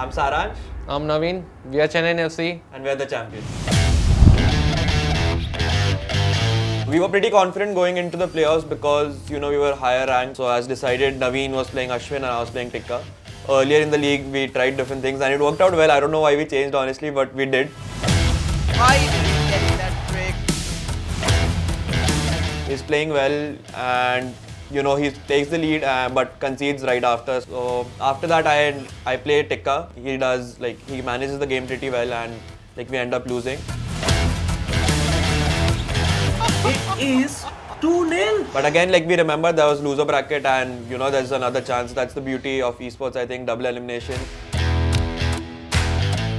I'm Saransh. I'm Naveen. We are Chennai FC. And we are the champions. We were pretty confident going into the playoffs because, we were higher ranked. So as decided, Naveen was playing Ashwin and I was playing Tikka. Earlier in the league, we tried different things and it worked out well. I don't know why we changed, honestly, but we did. Finally getting that break. He's playing well and he takes the lead but concedes right after. So after that I play Tikka. He manages the game pretty well and we end up losing. It is 2-0. But again, we remember there was loser bracket and there's another chance. That's the beauty of esports, I think, double elimination.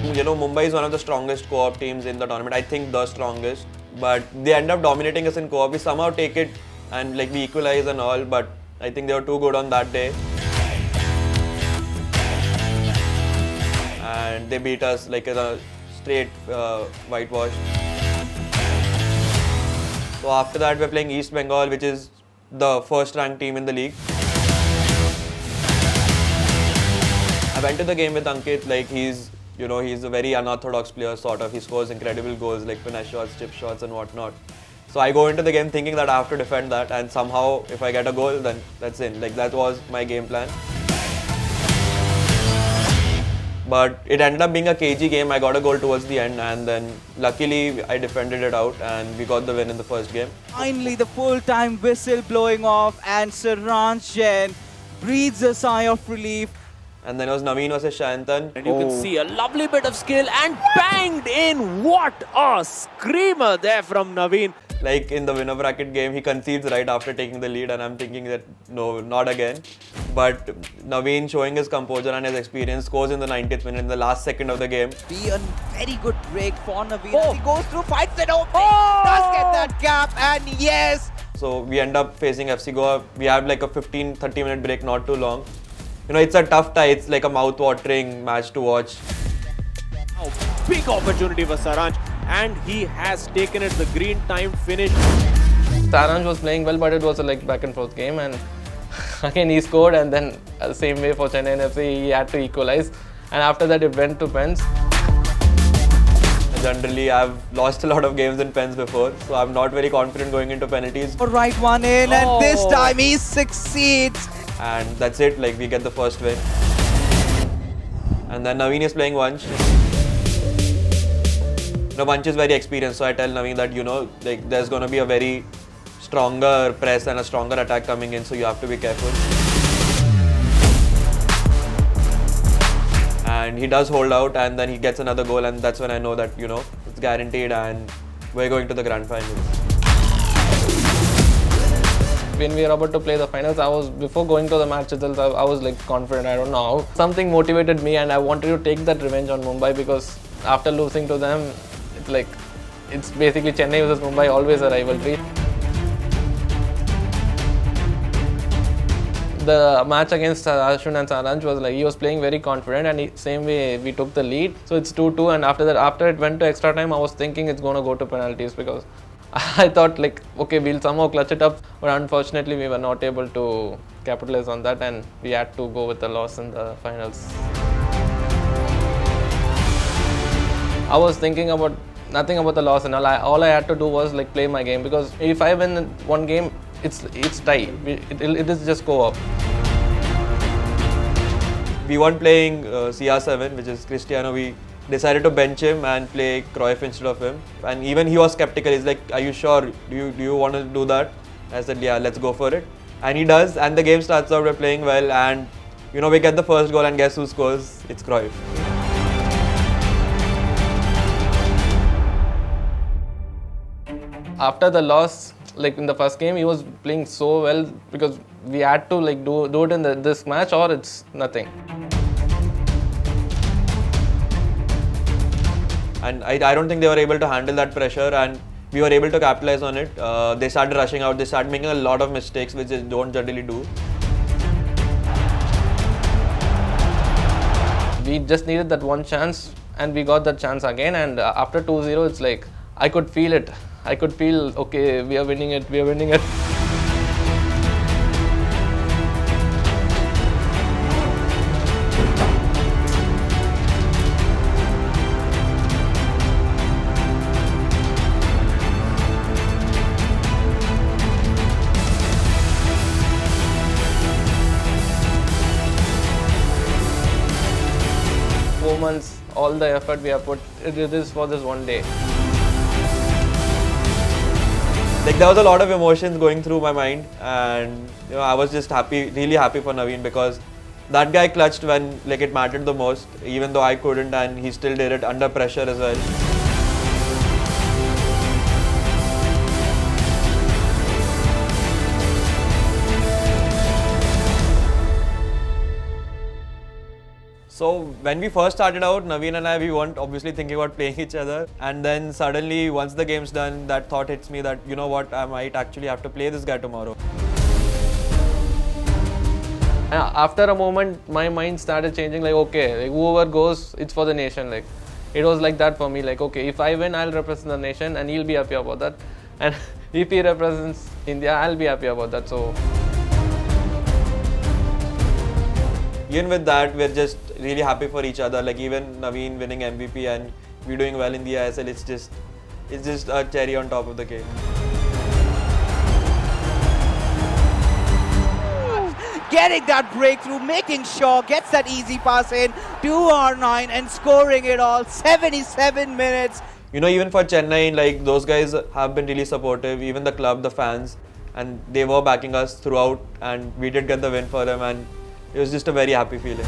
Mumbai is one of the strongest co-op teams in the tournament. I think the strongest. But they end up dominating us in co-op. We somehow take it and we equalize and all, but I think they were too good on that day. And they beat us as a straight whitewash. So after that we're playing East Bengal, which is the first ranked team in the league. I went to the game with Ankit, he's a very unorthodox player sort of. He scores incredible goals like finesse shots, chip shots and whatnot. So I go into the game thinking that I have to defend that and somehow if I get a goal then that's in. That was my game plan. But it ended up being a cagey game. I got a goal towards the end and then luckily I defended it out and we got the win in the first game. Finally the full-time whistle blowing off and Saransh Jain breathes a sigh of relief. And then it was Naveen versus Shayantan. And you can see a lovely bit of skill and banged in. What a screamer there from Naveen. In the winner bracket game, he concedes right after taking the lead and I'm thinking that no, not again. But Naveen, showing his composure and his experience, scores in the 90th minute in the last second of the game. Be a very good break for Naveen as he goes through, finds it open, does get that gap and yes! So we end up facing FC Goa. We have a 15-30 minute break, not too long. It's a tough tie. It's a mouth-watering match to watch. Oh, big opportunity for Saransh and he has taken it, the green time finish. Saransh was playing well, but it was a back and forth game, and again he scored, and then the same way for Chennai FC, he had to equalize, and after that it went to pens. Generally, I've lost a lot of games in pens before, so I'm not very confident going into penalties. Right one in and this time he succeeds. And that's it, we get the first win. And then Naveen is playing Vansh. Vansh is very experienced, so I tell Naveen that, there's going to be a very stronger press and a stronger attack coming in, so you have to be careful. And he does hold out and then he gets another goal and that's when I know that, it's guaranteed and we're going to the grand finals. When we were about to play the finals, before going to the match itself, I was confident, I don't know how. Something motivated me and I wanted to take that revenge on Mumbai because after losing to them, it's basically Chennai versus Mumbai, always a rivalry. The match against Ashwin and Saransh was he was playing very confident and same way we took the lead. So it's 2-2 and after that, after it went to extra time, I was thinking it's going to go to penalties because I thought okay, we'll somehow clutch it up, but unfortunately we were not able to capitalize on that and we had to go with the loss in the finals. I was thinking about nothing about the loss and all I had to do was play my game because if I win one game, it's tie. It is just co-op. We weren't playing CR7, which is Cristiano. We decided to bench him and play Cruyff instead of him. And even he was skeptical. He's like, are you sure? Do you want to do that? I said, yeah, let's go for it. And he does. And the game starts out, we're playing well. And, we get the first goal and guess who scores? It's Cruyff. After the loss, in the first game, he was playing so well because we had to do it in this match or it's nothing. And I don't think they were able to handle that pressure and we were able to capitalize on it. They started rushing out, they started making a lot of mistakes which they don't generally do. We just needed that one chance and we got that chance again and after 2-0 it's I could feel it. I could feel, okay, we are winning it. months, all the effort we have put, this for this one day. Like there was a lot of emotions going through my mind, and I was just happy, really happy for Naveen, because that guy clutched when like it mattered the most, even though I couldn't, and he still did it under pressure as well. So when we first started out, Naveen and I, we weren't obviously thinking about playing each other. And then suddenly, once the game's done, that thought hits me that, you know what, I might actually have to play this guy tomorrow. After a moment, my mind started changing, like, okay, like, whoever goes, it's for the nation. Like, it was like that for me, like, okay, if I win, I'll represent the nation and he'll be happy about that. And if he represents India, I'll be happy about that. So Even with that, we're just really happy for each other. Like even Naveen winning MVP and we doing well in the eISL, it's just a cherry on top of the cake. Getting that breakthrough, making sure, gets that easy pass in, 2R9 and scoring it all, 77 minutes. Even for Chennai, like those guys have been really supportive, even the club, the fans, and they were backing us throughout, and we did get the win for them, and it was just a very happy feeling.